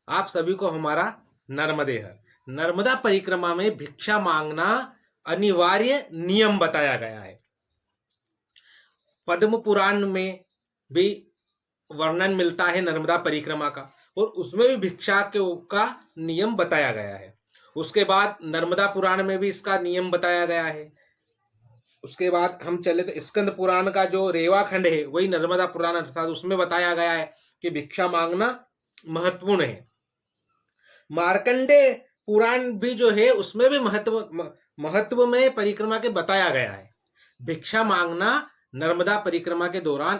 आप सभी को हमारा नर्मदे हर। नर्मदा परिक्रमा में भिक्षा मांगना अनिवार्य नियम बताया गया है। पद्म पुराण में भी वर्णन मिलता है नर्मदा परिक्रमा का, और उसमें भी भिक्षा का नियम बताया गया है। उसके बाद नर्मदा पुराण में भी इसका नियम बताया गया है। उसके बाद हम चले तो स्कंद पुराण का जो रेवा खंड है वही नर्मदा पुराण अर्थात उसमें बताया गया है कि भिक्षा मांगना महत्वपूर्ण है। मार्कंडे पुराण भी जो है उसमें भी महत्व में परिक्रमा के बताया गया है। भिक्षा मांगना नर्मदा परिक्रमा के दौरान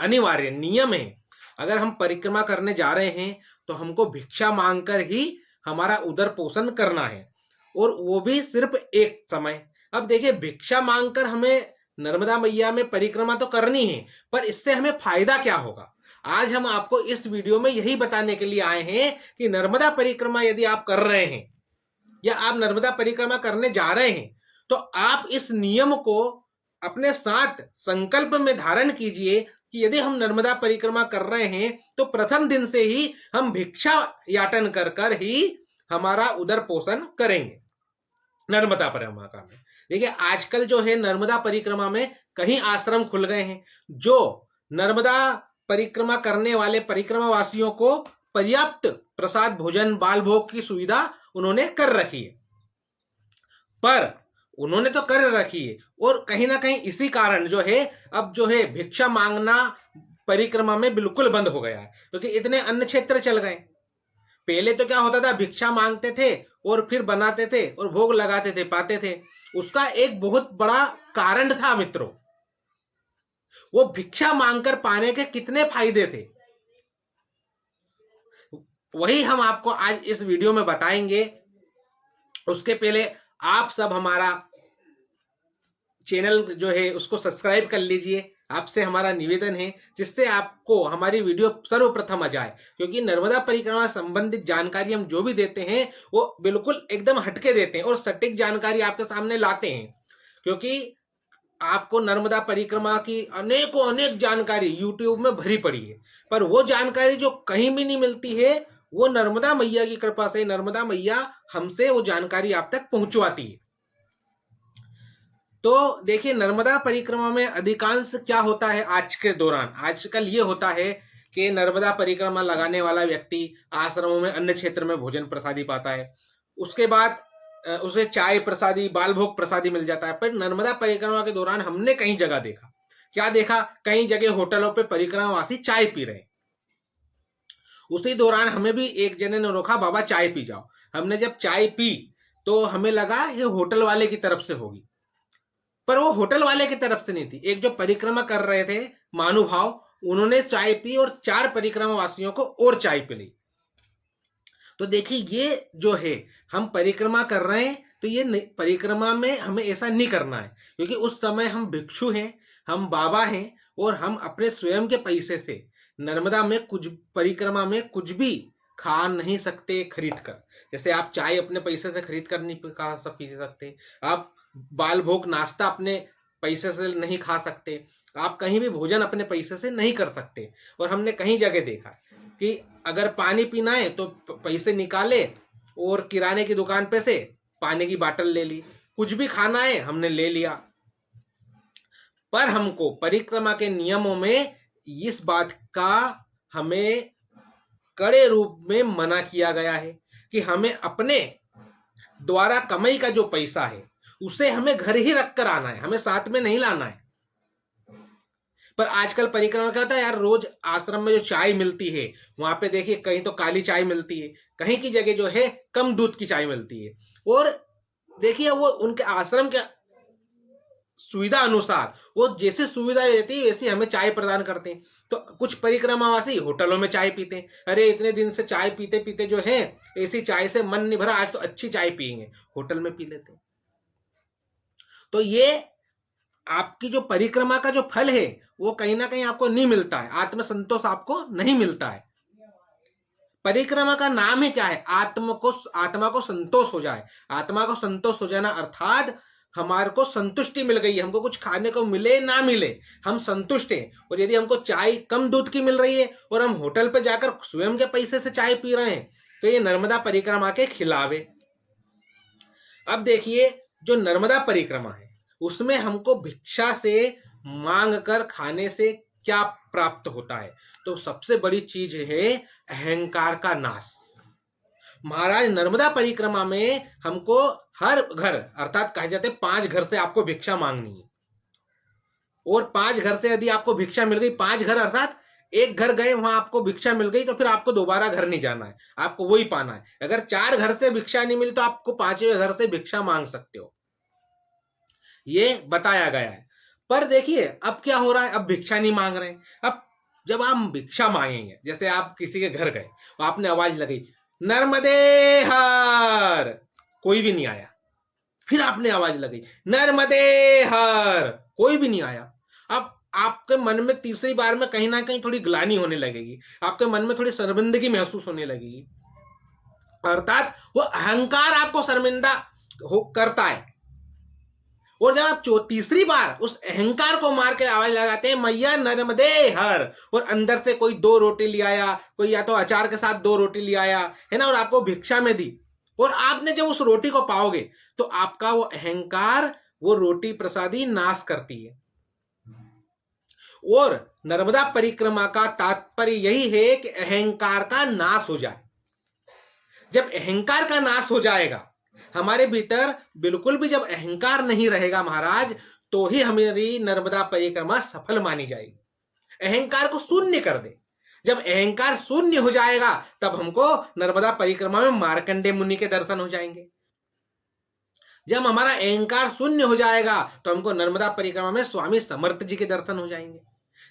अनिवार्य नियम है। अगर हम परिक्रमा करने जा रहे हैं तो हमको भिक्षा मांगकर ही हमारा उदर पोषण करना है, और वो भी सिर्फ एक समय। अब देखिए, भिक्षा मांगकर हमें नर्मदा मैया में परिक्रमा तो करनी है, पर इससे हमें फायदा क्या होगा? आज हम आपको इस वीडियो में यही बताने के लिए आए हैं कि नर्मदा परिक्रमा यदि आप कर रहे हैं या आप नर्मदा परिक्रमा करने जा रहे हैं तो आप इस नियम को अपने साथ संकल्प में धारण कीजिए कि यदि हम नर्मदा परिक्रमा कर रहे हैं तो प्रथम दिन से ही हम भिक्षा याटन कर कर ही हमारा उदर पोषण करेंगे नर्मदा परिक्रमा में। देखिए, आजकल जो है नर्मदा परिक्रमा में कहीं आश्रम खुल गए हैं जो नर्मदा परिक्रमा करने वाले परिक्रमा वासियों को पर्याप्त प्रसाद भोजन बाल भोग की सुविधा उन्होंने कर रखी है। पर उन्होंने तो कर रखी है, और कहीं ना कहीं इसी कारण जो है अब जो है भिक्षा मांगना परिक्रमा में बिल्कुल बंद हो गया है, क्योंकि इतने अन्य क्षेत्र चल गए। पहले तो क्या होता था, भिक्षा मांगते थे और फिर बनाते थे और भोग लगाते थे, पाते थे। उसका एक बहुत बड़ा कारण था मित्रों, वो भिक्षा मांगकर पाने के कितने फायदे थे, वही हम आपको आज इस वीडियो में बताएंगे। उसके पहले आप सब हमारा चैनल जो है उसको सब्सक्राइब कर लीजिए, आपसे हमारा निवेदन है, जिससे आपको हमारी वीडियो सर्वप्रथम आ जाए। क्योंकि नर्मदा परिक्रमा संबंधित जानकारी हम जो भी देते हैं वो बिल्कुल एकदम हटके देते हैं और सटीक जानकारी आपके सामने लाते हैं। क्योंकि आपको नर्मदा परिक्रमा की अनेक जानकारी यूट्यूब में भरी पड़ी है, पर वो जानकारी जो कहीं भी नहीं मिलती है वो नर्मदा मैया की कृपा से नर्मदा मैया हमसे वो जानकारी आप तक पहुंचवाती है। तो देखिए, नर्मदा परिक्रमा में अधिकांश क्या होता है आज के दौरान, आजकल ये होता है कि नर्मदा परिक्रमा लगाने वाला व्यक्ति आश्रमों में अन्य क्षेत्र में भोजन प्रसादी पाता है, उसके बाद उसे चाय प्रसादी बाल भोग प्रसादी मिल जाता है। पर नर्मदा परिक्रमा के दौरान हमने कई जगह देखा, क्या देखा, कई जगह होटलों पे परिक्रमावासी चाय पी रहे। उसी दौरान हमें भी एक जने ने रोका, बाबा चाय पी जाओ। हमने जब चाय पी तो हमें लगा ये होटल वाले की तरफ से होगी, पर वो होटल वाले की तरफ से नहीं थी। एक जो परिक्रमा कर रहे थे महानुभाव, उन्होंने चाय पी और 4 परिक्रमा वासियों को और चाय पिलाई। तो देखिए, ये जो है हम परिक्रमा कर रहे हैं तो ये परिक्रमा में हमें ऐसा नहीं करना है, क्योंकि उस समय हम भिक्षु हैं, हम बाबा हैं, और हम अपने स्वयं के पैसे से नर्मदा में कुछ परिक्रमा में कुछ भी खा नहीं सकते खरीद कर। जैसे आप चाय अपने पैसे से खरीद कर नहीं पी सकते, आप बाल भोग नाश्ता अपने पैसे से नहीं खा सकते, आप कहीं भी भोजन अपने पैसे से नहीं कर सकते। और हमने कहीं जगह देखा कि अगर पानी पीना है तो पैसे निकाले और किराने की दुकान पे से पानी की बाटल ले ली, कुछ भी खाना है हमने ले लिया। पर हमको परिक्रमा के नियमों में इस बात का हमें कड़े रूप में मना किया गया है कि हमें अपने द्वारा कमाई का जो पैसा है उसे हमें घर ही रख कर आना है, हमें साथ में नहीं लाना है। पर आजकल परिक्रमा क्या होता है यार, रोज आश्रम में जो चाय मिलती है वहां पे देखिए कहीं तो काली चाय मिलती है, कहीं की जगह जो है कम दूध की चाय मिलती है। और देखिए, वो उनके आश्रम के सुविधा अनुसार वो जैसे सुविधा रहती है वैसे हमें चाय प्रदान करते हैं। तो कुछ परिक्रमावासी होटलों में चाय पीते हैं, अरे इतने दिन से चाय पीते पीते जो है ऐसी चाय से मन नहीं भरा, आज तो अच्छी चाय पियेंगे, होटल में पी लेते हैं। तो ये आपकी जो परिक्रमा का जो फल है वो कहीं ना कहीं आपको नहीं मिलता है, आत्मसंतोष आपको नहीं मिलता है। परिक्रमा का नाम ही क्या है, आत्मा को संतोष हो जाए। आत्मा को संतोष हो जाना अर्थात हमारे को संतुष्टि मिल गई है, हमको कुछ खाने को मिले ना मिले हम संतुष्ट हैं। और यदि हमको चाय कम दूध की मिल रही है और हम होटल पे जाकर स्वयं के पैसे से चाय पी रहे हैं तो ये नर्मदा परिक्रमा के खिलाफ है। अब देखिए, जो नर्मदा परिक्रमा है उसमें हमको भिक्षा से मांग कर खाने से क्या प्राप्त होता है? तो सबसे बड़ी चीज है अहंकार का नाश। महाराज, नर्मदा परिक्रमा में हमको हर घर, अर्थात कहे जाते 5 घर से आपको भिक्षा मांगनी है, और 5 घर से यदि आपको भिक्षा मिल गई, 5 घर अर्थात एक घर गए वहां आपको भिक्षा मिल गई, तो फिर आपको दोबारा घर नहीं जाना है, आपको वही पाना है। अगर 4 घर से भिक्षा नहीं मिली तो आपको 5वें घर से भिक्षा मांग सकते हो, ये बताया गया है। पर देखिए अब क्या हो रहा है, अब भिक्षा नहीं मांग रहे हैं। अब जब आप भिक्षा मांगेंगे, जैसे आप किसी के घर गए, तो आपने आवाज लगाई नर्मदे हर, कोई भी नहीं आया। फिर आपने आवाज लगाई नर्मदे हर, कोई भी नहीं आया। अब आपके मन में तीसरी बार में कहीं ना कहीं थोड़ी ग्लानि होने लगेगी, आपके मन में थोड़ी शर्मिंदगी महसूस होने लगेगी, अर्थात वो अहंकार आपको शर्मिंदा हो करता है। और जब आप तीसरी बार उस अहंकार को मार के आवाज लगाते हैं मैया नर्मदे हर, और अंदर से कोई 2 रोटी ले आया, कोई या तो अचार के साथ 2 रोटी ले आया है ना, और आपको भिक्षा में दी, और आपने जब उस रोटी को पाओगे तो आपका वो अहंकार वो रोटी प्रसादी नाश करती है। और नर्मदा परिक्रमा का तात्पर्य यही है कि अहंकार का नाश हो जाए। जब अहंकार का नाश हो जाएगा हमारे भीतर, बिल्कुल भी जब अहंकार नहीं रहेगा महाराज, तो ही हमारी नर्मदा परिक्रमा सफल मानी जाएगी। अहंकार को शून्य कर दे। जब अहंकार शून्य हो जाएगा तब हमको नर्मदा परिक्रमा में मार्कंडे मुनि के दर्शन हो जाएंगे। जब हमारा अहंकार शून्य हो जाएगा तो हमको नर्मदा परिक्रमा में स्वामी समर्थ जी के दर्शन हो जाएंगे।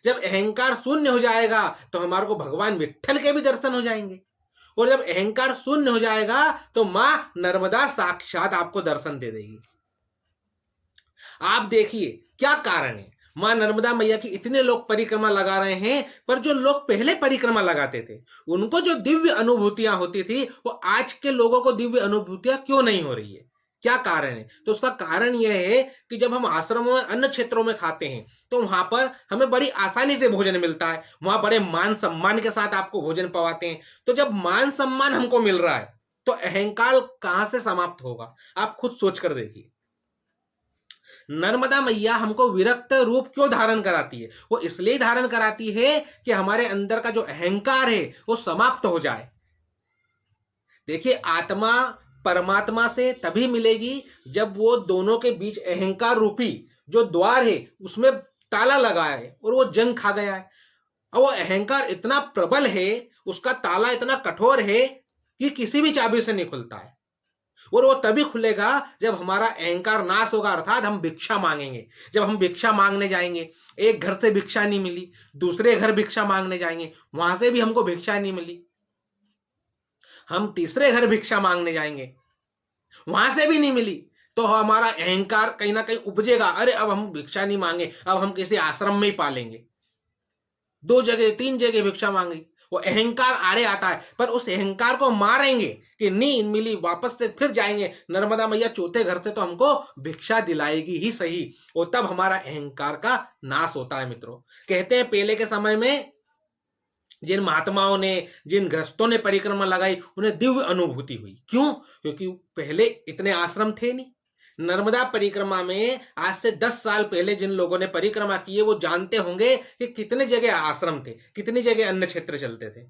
जब अहंकार शून्य हो जाएगा तो हमारे को भगवान विट्ठल के भी दर्शन हो जाएंगे। और जब अहंकार शून्य हो जाएगा तो मां नर्मदा साक्षात आपको दर्शन दे देगी। आप देखिए क्या कारण है, मां नर्मदा मैया की इतने लोग परिक्रमा लगा रहे हैं, पर जो लोग पहले परिक्रमा लगाते थे उनको जो दिव्य अनुभूतियां होती थी वो आज के लोगों को दिव्य अनुभूतियां क्यों नहीं हो रही है? क्या कारण है? तो उसका कारण यह है कि जब हम आश्रमों में अन्य क्षेत्रों में खाते हैं तो वहां पर हमें बड़ी आसानी से भोजन मिलता है, वहां बड़े मान सम्मान के साथ आपको भोजन पवाते हैं। तो जब मान सम्मान हमको मिल रहा है तो अहंकार कहां से समाप्त होगा? आप खुद सोच कर देखिए। नर्मदा मैया हमको विरक्त रूप क्यों धारण कराती है? वो इसलिए धारण कराती है कि हमारे अंदर का जो अहंकार है वो समाप्त हो जाए। देखिए, आत्मा परमात्मा से तभी मिलेगी जब वो दोनों के बीच अहंकार रूपी जो द्वार है उसमें ताला लगा है और वो जंग खा गया है। और वो अहंकार इतना प्रबल है, उसका ताला इतना कठोर है कि किसी भी चाबी से नहीं खुलता है। और वो तभी खुलेगा जब हमारा अहंकार नाश होगा, अर्थात हम भिक्षा मांगेंगे। जब हम भिक्षा मांगने जाएंगे, एक घर से भिक्षा नहीं मिली, दूसरे घर भिक्षा मांगने जाएंगे, वहां से भी हमको भिक्षा नहीं मिली, हम तीसरे घर भिक्षा मांगने जाएंगे, वहां से भी नहीं मिली, तो हमारा अहंकार कहीं ना कहीं उपजेगा, अरे अब हम भिक्षा नहीं मांगे, अब हम किसी आश्रम में ही पालेंगे। 2 जगह 3 जगह भिक्षा मांगी, वो अहंकार आड़े आता है। पर उस अहंकार को मारेंगे कि नहीं मिली, वापस से फिर जाएंगे, नर्मदा मैया चौथे घर से तो हमको भिक्षा दिलाएगी ही सही, और तब हमारा अहंकार का नाश होता है। मित्रों, कहते हैं पहले के समय में जिन महात्माओं ने, जिन गृहस्थों ने परिक्रमा लगाई उन्हें दिव्य अनुभूति हुई। क्यों? क्योंकि पहले इतने आश्रम थे नहीं। नर्मदा परिक्रमा में आज से 10 साल पहले जिन लोगों ने परिक्रमा की है वो जानते होंगे कि कितने जगह आश्रम थे, कितनी जगह अन्य क्षेत्र चलते थे।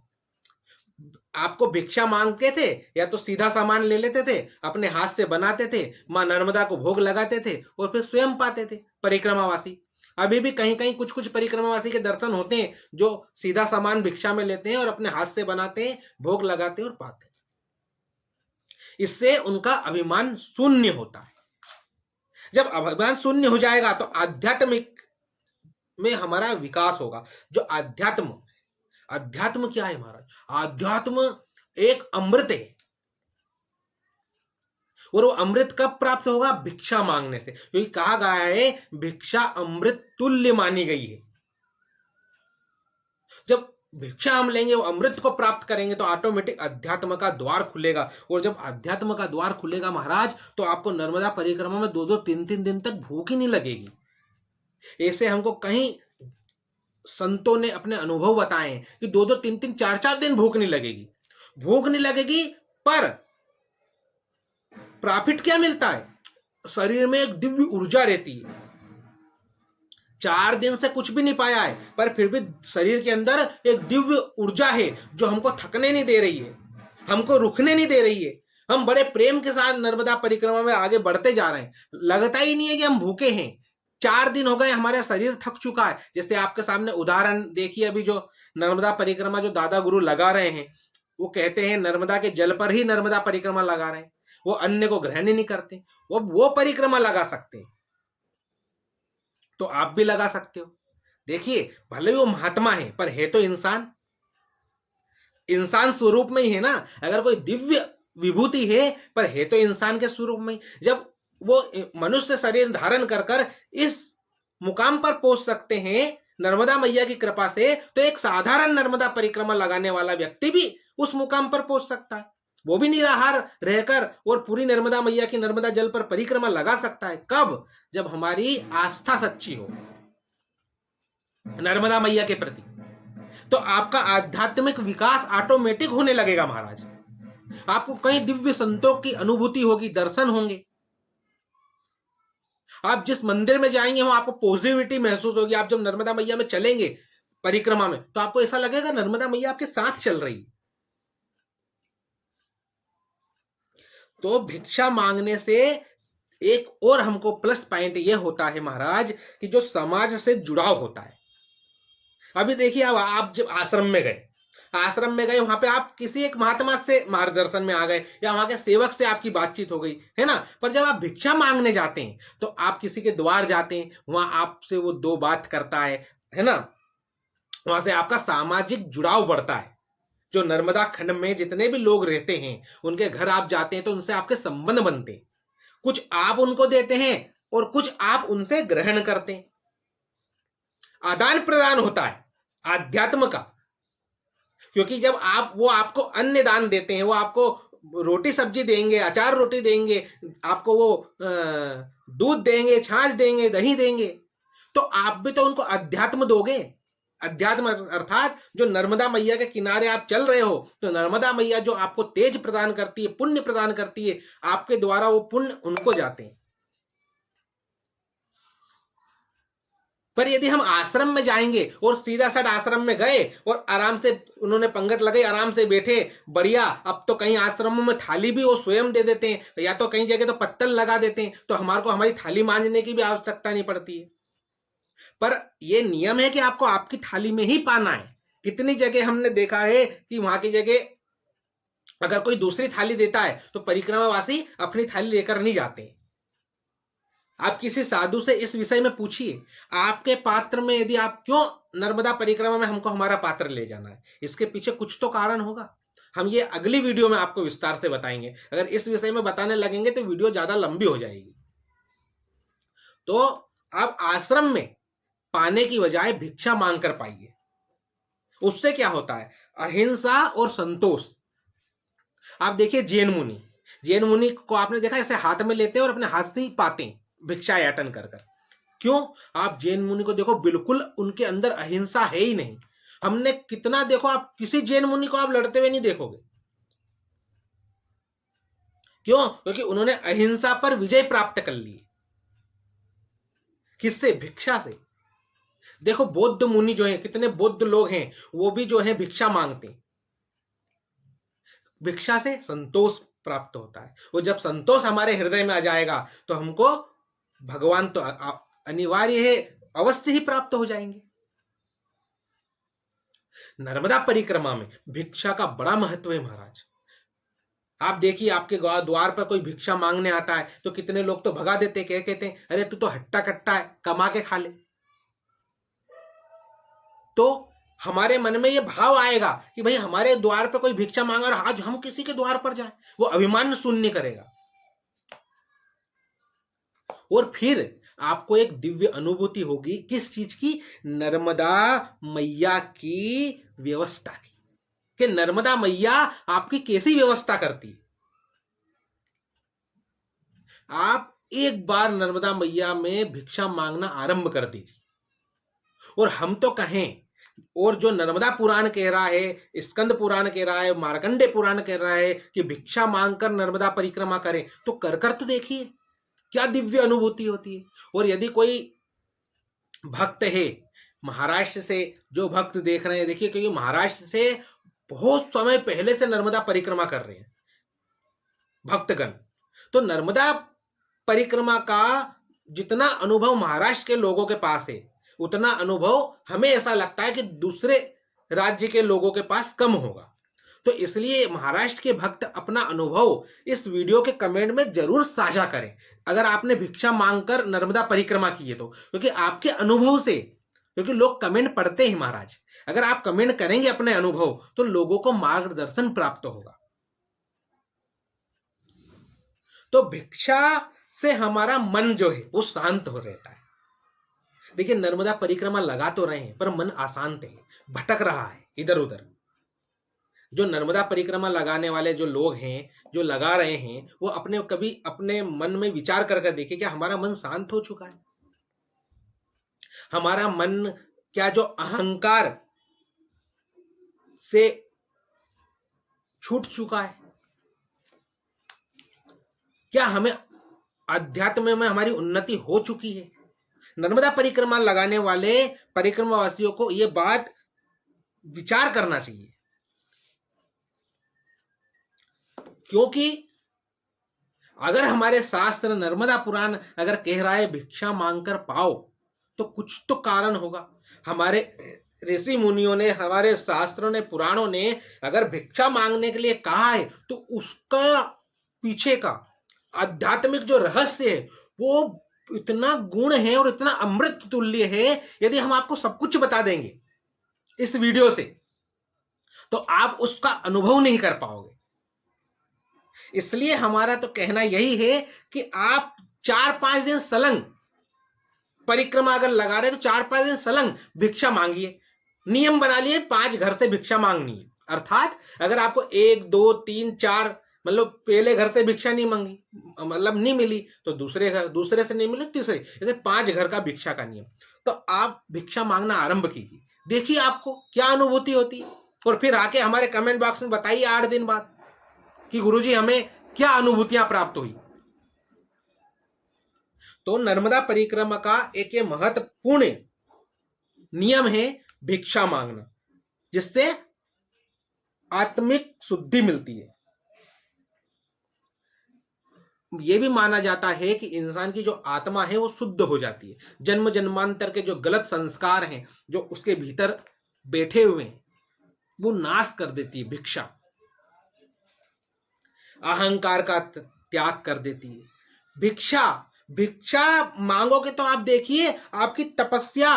आपको भिक्षा मांगते थे या तो सीधा सामान ले लेते थे, अपने हाथ से बनाते थे, मां नर्मदा को भोग लगाते थे और फिर स्वयं पाते थे परिक्रमावासी। अभी भी कहीं कहीं कुछ कुछ परिक्रमावासी के दर्शन होते हैं जो सीधा सामान भिक्षा में लेते हैं और अपने हाथ से बनाते हैं, भोग लगाते हैं और पाते हैं। इससे उनका अभिमान शून्य होता है। जब अभिमान शून्य हो जाएगा तो आध्यात्मिक में हमारा विकास होगा। जो अध्यात्म, अध्यात्म क्या है महाराज? अध्यात्म एक अमृत है, और वो अमृत कब प्राप्त होगा? भिक्षा मांगने से। क्योंकि कहा गया है भिक्षा अमृत तुल्य मानी गई है। जब भिक्षा हम लेंगे, वो अमृत को प्राप्त करेंगे, तो ऑटोमेटिक अध्यात्म का द्वार खुलेगा। और जब अध्यात्म का द्वार खुलेगा महाराज, तो आपको नर्मदा परिक्रमा में 2-2 3-3 दिन तक भूख ही नहीं लगेगी। ऐसे हमको कहीं संतों ने अपने अनुभव बताए हैं कि 2-2 3-3 4-4 दिन भूख नहीं लगेगी। भूख नहीं लगेगी, पर प्रॉफिट क्या मिलता है, शरीर में एक दिव्य ऊर्जा रहती है। 4 दिन से कुछ भी नहीं पाया है, पर फिर भी शरीर के अंदर एक दिव्य ऊर्जा है जो हमको थकने नहीं दे रही है, हमको रुकने नहीं दे रही है। हम बड़े प्रेम के साथ नर्मदा परिक्रमा में आगे बढ़ते जा रहे हैं, लगता ही नहीं है कि हम भूखे हैं। 4 दिन हो गए, हमारा शरीर थक चुका है। जैसे आपके सामने उदाहरण देखिए, अभी जो नर्मदा परिक्रमा जो दादा गुरु लगा रहे हैं, वो कहते हैं नर्मदा के जल पर ही नर्मदा परिक्रमा लगा रहे हैं, वो अन्य को ग्रहण ही नहीं करते, वो परिक्रमा लगा सकते हैं, तो आप भी लगा सकते हो। देखिए, भले ही वो महात्मा है, पर है तो इंसान, इंसान स्वरूप में ही है ना। अगर कोई दिव्य विभूति है, पर है तो इंसान के स्वरूप में। जब वो मनुष्य शरीर धारण कर कर इस मुकाम पर पहुंच सकते हैं नर्मदा मैया की कृपा से, तो एक साधारण नर्मदा परिक्रमा लगाने वाला व्यक्ति भी उस मुकाम पर पहुंच सकता है। वो भी निराहार रहकर और पूरी नर्मदा मैया की नर्मदा जल पर परिक्रमा लगा सकता है। कब? जब हमारी आस्था सच्ची हो नर्मदा मैया के प्रति, तो आपका आध्यात्मिक विकास ऑटोमेटिक होने लगेगा महाराज। आपको कई दिव्य संतों की अनुभूति होगी, दर्शन होंगे। आप जिस मंदिर में जाएंगे वहां आपको पॉजिटिविटी महसूस होगी। आप जब नर्मदा मैया में चलेंगे परिक्रमा में, तो आपको ऐसा लगेगा नर्मदा मैया आपके साथ चल रही। तो भिक्षा मांगने से एक और हमको प्लस पॉइंट यह होता है महाराज, कि जो समाज से जुड़ाव होता है। अभी देखिए, अब आप जब आश्रम में गए, वहां पे आप किसी एक महात्मा से मार्गदर्शन में आ गए, या वहां के सेवक से आपकी बातचीत हो गई, है ना। पर जब आप भिक्षा मांगने जाते हैं, तो आप किसी के द्वार जाते हैं, वहां आपसे वो दो बात करता है ना। वहां से आपका सामाजिक जुड़ाव बढ़ता है। जो नर्मदा खंड में जितने भी लोग रहते हैं, उनके घर आप जाते हैं, तो उनसे आपके संबंध बनते हैं। कुछ आप उनको देते हैं और कुछ आप उनसे ग्रहण करते हैं। आदान प्रदान होता है आध्यात्म का। क्योंकि जब वो आपको अन्न दान देते हैं, वो आपको रोटी सब्जी देंगे, अचार रोटी देंगे, आपको वो दूध देंगे, छाछ देंगे, दही देंगे, तो आप भी तो उनको अध्यात्म दोगे। अध्यात्म अर्थात जो नर्मदा मैया के किनारे आप चल रहे हो, तो नर्मदा मैया जो आपको तेज प्रदान करती है, पुण्य प्रदान करती है, आपके द्वारा वो पुण्य उनको जाते हैं। पर यदि हम आश्रम में जाएंगे और सीधा साधा आश्रम में गए और आराम से उन्होंने पंगत लगाई, आराम से बैठे, बढ़िया। अब तो कई आश्रमों में थाली भी वो स्वयं दे देते हैं, या तो कई जगह तो पत्तल लगा देते हैं, तो हमारे को हमारी थाली मांजने की भी आवश्यकता नहीं पड़ती है। पर यह नियम है कि आपको आपकी थाली में ही पाना है। कितनी जगह हमने देखा है कि वहां की जगह अगर कोई दूसरी थाली देता है, तो परिक्रमावासी अपनी थाली लेकर नहीं जाते। आप किसी साधु से इस विषय में पूछिए, आपके पात्र में यदि आप क्यों नर्मदा परिक्रमा में हमको हमारा पात्र ले जाना है, इसके पीछे कुछ तो कारण होगा। हम ये अगली वीडियो में आपको विस्तार से बताएंगे। अगर इस विषय में बताने लगेंगे तो वीडियो ज्यादा लंबी हो जाएगी। तो आप आश्रम में पाने की बजाय भिक्षा मांग कर पाइए। उससे क्या होता है, अहिंसा और संतोष। आप देखिए जैन मुनि को आपने देखा, ऐसे हाथ में लेते हैं और अपने हाथ से ही पाते हैं भिक्षा याटन कर कर। क्यों? आप जैन मुनि को देखो, बिल्कुल उनके अंदर अहिंसा है ही नहीं। हमने कितना देखो, आप किसी जैन मुनि को आप लड़ते हुए नहीं देखोगे। क्यों? क्योंकि उन्होंने अहिंसा पर विजय प्राप्त कर ली। किससे? भिक्षा से। देखो बौद्ध मुनि जो है, कितने बौद्ध लोग हैं, वो भी जो है भिक्षा मांगते हैं। भिक्षा से संतोष प्राप्त होता है, और जब संतोष हमारे हृदय में आ जाएगा, तो हमको भगवान तो अनिवार्य है, अवश्य ही प्राप्त हो जाएंगे। नर्मदा परिक्रमा में भिक्षा का बड़ा महत्व है महाराज। आप देखिए, आपके द्वार पर कोई भिक्षा मांगने आता है, तो कितने लोग तो भगा देते, क्या कहते हैं, अरे तू तो हट्टा कट्टा है, कमा के खा ले। तो हमारे मन में ये भाव आएगा कि भाई हमारे द्वार पर कोई भिक्षा मांगा और आज हम किसी के द्वार पर जाए, वो अभिमान शून्य करेगा। और फिर आपको एक दिव्य अनुभूति होगी, किस चीज की? नर्मदा मैया की व्यवस्था की, कि नर्मदा मैया आपकी कैसी व्यवस्था करती है। आप एक बार नर्मदा मैया में भिक्षा मांगना आरंभ कर दीजिए। और हम तो कहें और जो नर्मदा पुराण कह रहा है, स्कंद पुराण कह रहा है, मार्कंडे पुराण कह रहा है कि भिक्षा मांगकर नर्मदा परिक्रमा करें, तो कर तो देखिए क्या दिव्य अनुभूति होती है। और यदि कोई भक्त है महाराष्ट्र से, जो भक्त देख रहे हैं देखिए, क्योंकि महाराष्ट्र से बहुत समय पहले से नर्मदा परिक्रमा कर रहे हैं भक्तगण, तो नर्मदा परिक्रमा का जितना अनुभव महाराष्ट्र के लोगों के पास है, उतना अनुभव हमें ऐसा लगता है कि दूसरे राज्य के लोगों के पास कम होगा। तो इसलिए महाराष्ट्र के भक्त अपना अनुभव इस वीडियो के कमेंट में जरूर साझा करें, अगर आपने भिक्षा मांगकर नर्मदा परिक्रमा की है तो, क्योंकि आपके अनुभव से, क्योंकि लोग कमेंट पढ़ते हैं महाराज, अगर आप कमेंट करेंगे अपने अनुभव तो लोगों को मार्गदर्शन प्राप्त होगा। तो भिक्षा से हमारा मन जो है वो शांत हो रहता है। देखिए नर्मदा परिक्रमा लगा तो रहे हैं पर मन अशांत है, भटक रहा है इधर उधर। जो नर्मदा परिक्रमा लगाने वाले जो लोग हैं, जो लगा रहे हैं, वो कभी अपने मन में विचार करके देखें, क्या हमारा मन शांत हो चुका है? हमारा मन क्या जो अहंकार से छूट चुका है? क्या हमें अध्यात्म में हमारी उन्नति हो चुकी है? नर्मदा परिक्रमा लगाने वाले परिक्रमावासियों को यह बात विचार करना चाहिए, क्योंकि अगर हमारे शास्त्र नर्मदा पुराण अगर कह रहा है भिक्षा मांगकर पाओ, तो कुछ तो कारण होगा। हमारे ऋषि मुनियों ने, हमारे शास्त्रों ने, पुराणों ने अगर भिक्षा मांगने के लिए कहा है तो उसका पीछे का आध्यात्मिक जो रहस्य है वो इतना गुण है और इतना अमृत तुल्य है, यदि हम आपको सब कुछ बता देंगे इस वीडियो से तो आप उसका अनुभव नहीं कर पाओगे। इसलिए हमारा तो कहना यही है कि आप 4-5 दिन सलंग परिक्रमा अगर लगा रहे तो 4-5 दिन सलंग भिक्षा मांगिए। नियम बना लिए 5 घर से भिक्षा मांगनी है, अर्थात अगर आपको 1, 2, 3, 4 मतलब पहले घर से भिक्षा नहीं मांगी, मतलब नहीं मिली तो दूसरे घर, दूसरे से नहीं मिली तीसरे, जैसे 5 घर का भिक्षा का नियम, तो आप भिक्षा मांगना आरंभ कीजिए। देखिए आपको क्या अनुभूति होती है, और फिर आके हमारे कमेंट बॉक्स में बताइए 8 दिन बाद कि गुरुजी हमें क्या अनुभूतियां प्राप्त हुई। तो नर्मदा परिक्रमा का एक ये महत्वपूर्ण नियम है भिक्षा मांगना, जिससे आत्मिक शुद्धि मिलती है। यह भी माना जाता है कि इंसान की जो आत्मा है वो शुद्ध हो जाती है। जन्म जन्मांतर के जो गलत संस्कार हैं जो उसके भीतर बैठे हुए हैं वो नाश कर देती है भिक्षा। अहंकार का त्याग कर देती है भिक्षा। भिक्षा मांगोगे तो आप देखिए आपकी तपस्या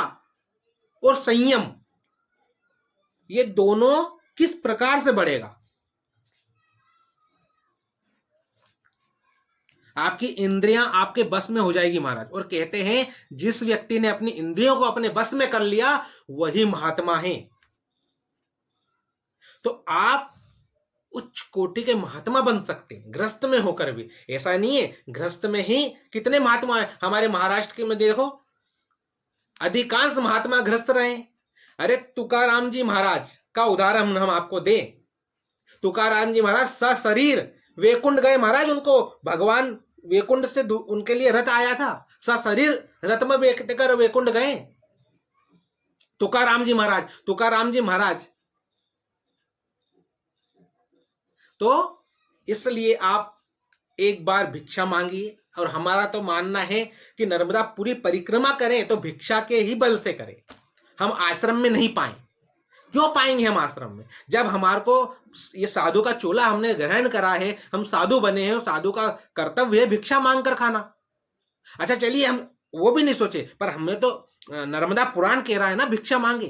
और संयम ये दोनों किस प्रकार से बढ़ेगा। आपकी इंद्रियां आपके बस में हो जाएगी महाराज। और कहते हैं जिस व्यक्ति ने अपनी इंद्रियों को अपने बस में कर लिया वही महात्मा है। तो आप उच्च कोटि के महात्मा बन सकते हैं गृहस्थ में होकर भी। ऐसा नहीं है, गृहस्थ में ही कितने महात्मा है हमारे महाराष्ट्र के में देखो, अधिकांश महात्मा गृहस्थ रहे। अरे तुकाराम जी महाराज का उदाहरण हम आपको दें। तुकाराम जी महाराज सशरीर वैकुंठ गए महाराज, उनको भगवान वैकुंठ से उनके लिए रथ आया था, सशरीर रथ में बैठकर वैकुंठ गए तुकाराम जी महाराज। तो इसलिए आप एक बार भिक्षा मांगिए। और हमारा तो मानना है कि नर्मदा पूरी परिक्रमा करें तो भिक्षा के ही बल से करें। हम आश्रम में नहीं पाए। क्यों पाएंगे हम आश्रम में, जब हमारे को ये साधु का चोला हमने ग्रहण करा है, हम साधु बने हैं, साधु का कर्तव्य है भिक्षा मांग कर खाना। अच्छा चलिए हम वो भी नहीं सोचे, पर हमें तो नर्मदा पुराण कह रहा है ना भिक्षा मांगे।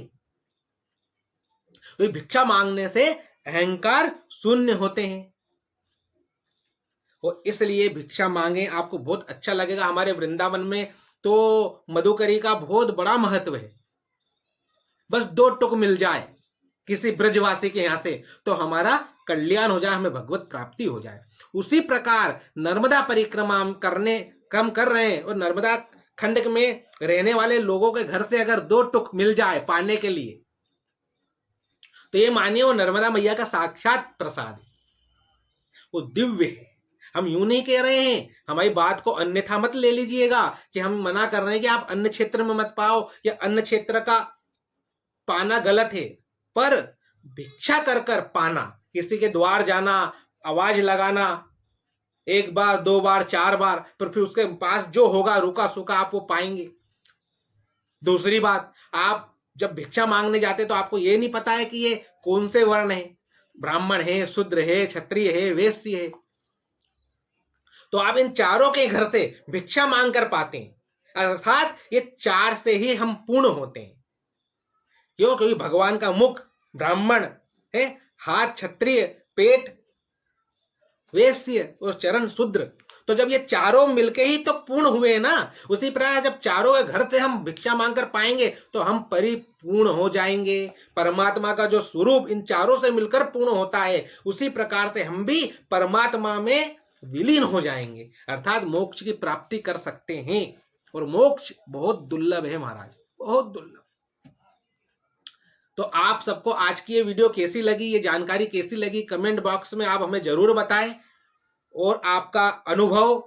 तो भिक्षा मांगने से अहंकार शून्य होते हैं और इसलिए भिक्षा मांगे। आपको बहुत अच्छा लगेगा। हमारे वृंदावन में तो मधुकरी का बहुत बड़ा महत्व है। बस 2 टुक मिल जाए किसी ब्रजवासी के यहां से तो हमारा कल्याण हो जाए, हमें भगवत प्राप्ति हो जाए। उसी प्रकार नर्मदा परिक्रमा कम कर रहे हैं और नर्मदा खंड में रहने वाले लोगों के घर से अगर 2 टुक मिल जाए पाने के लिए तो ये मानिए वो नर्मदा मैया का साक्षात प्रसाद है, वो दिव्य है। हम यूं नहीं कह रहे हैं, हमारी बात को अन्यथा मत ले लीजिएगा कि हम मना कर रहे हैं कि आप अन्य क्षेत्र में मत पाओ या अन्य क्षेत्र का पाना गलत है। पर भिक्षा कर कर पाना, किसी के द्वार जाना, आवाज लगाना, 1 बार 2 बार 4 बार, पर फिर उसके पास जो होगा रूखा सूखा आप वो पाएंगे। दूसरी बात, आप जब भिक्षा मांगने जाते तो आपको ये नहीं पता है कि ये कौन से वर्ण है, ब्राह्मण है, शूद्र है, क्षत्रिय है, वैश्य है। तो आप इन चारों के घर से भिक्षा मांग कर पाते हैं, अर्थात ये 4 से ही हम पूर्ण होते हैं। क्यों? क्योंकि भगवान का मुख ब्राह्मण है, हाथ क्षत्रिय, पेट वैश्य और चरण शूद्र। तो जब ये चारों मिलके ही तो पूर्ण हुए ना। उसी प्रकार जब चारों के घर से हम भिक्षा मांगकर पाएंगे तो हम परिपूर्ण हो जाएंगे। परमात्मा का जो स्वरूप इन चारों से मिलकर पूर्ण होता है, उसी प्रकार से हम भी परमात्मा में विलीन हो जाएंगे, अर्थात मोक्ष की प्राप्ति कर सकते हैं। और मोक्ष बहुत दुर्लभ है महाराज, बहुत दुर्लभ। तो आप सबको आज की ये वीडियो कैसी लगी, ये जानकारी कैसी लगी, कमेंट बॉक्स में आप हमें जरूर बताएं। और आपका अनुभव,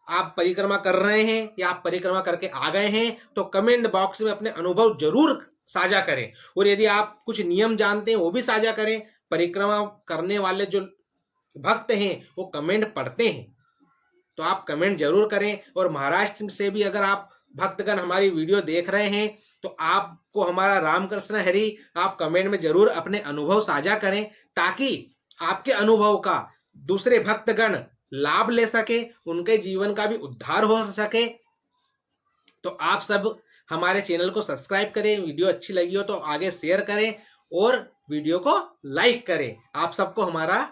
आप परिक्रमा कर रहे हैं या आप परिक्रमा करके आ गए हैं, तो कमेंट बॉक्स में अपने अनुभव जरूर साझा करें। और यदि आप कुछ नियम जानते हैं वो भी साझा करें। परिक्रमा करने वाले जो भक्त हैं वो कमेंट पढ़ते हैं, तो आप कमेंट जरूर करें। और महाराष्ट्र से भी अगर आप भक्तगण हमारी वीडियो देख रहे हैं तो आपको हमारा रामकृष्ण हरि, आप कमेंट में जरूर अपने अनुभव साझा करें, ताकि आपके अनुभव का दूसरे भक्तगण लाभ ले सके, उनके जीवन का भी उद्धार हो सके। तो आप सब हमारे चैनल को सब्सक्राइब करें, वीडियो अच्छी लगी हो तो आगे शेयर करें और वीडियो को लाइक करें। आप सबको हमारा